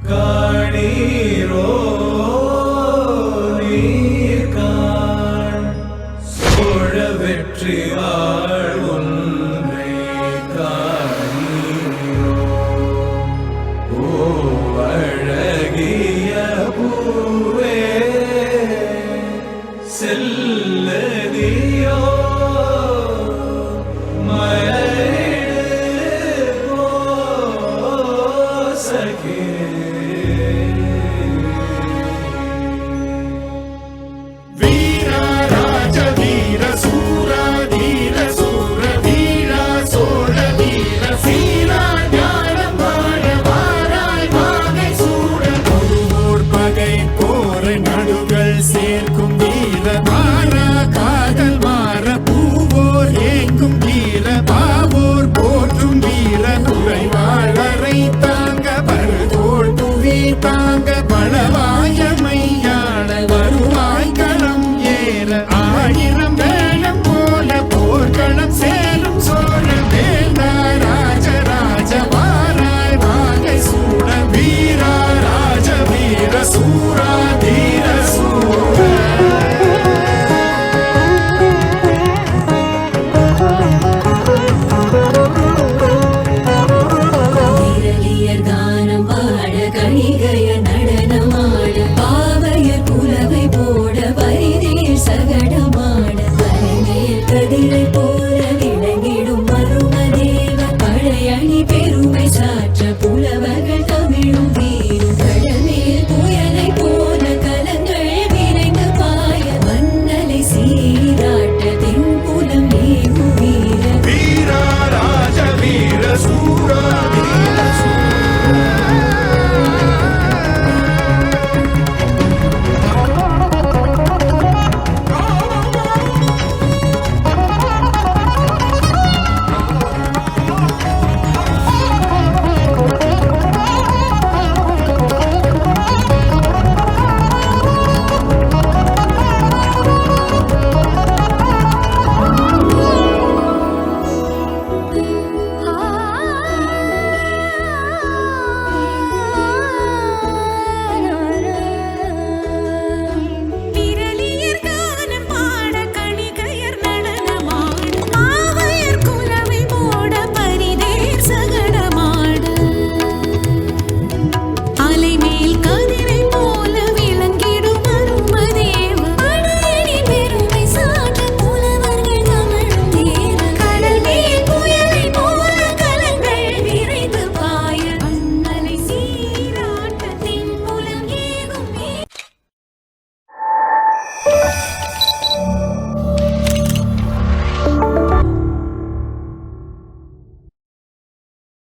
காணீரோ நீர்காண் சோழ வெற்றி வாழ் ஒன்றை காணீரோ ஓ அழகிய பூவே செல்லதியோ சேர்க்கும் வீர மாறா காதல் மாற பூவோர் ஏங்கும் வீர பாவோர் போற்றும் வீர குறைவாளரை தாங்க பருதோள் புவி தாங்க பலவாயமையாள வருவாய் களம் ஏற ஆயிரம் வேளம் போல போர்க்களம் சேரும் சோழ வேண்டா ராஜராஜ வாராய் வாகை சூட வீரா ராஜ வீர சூரா தீர கானம் பாட கணிகை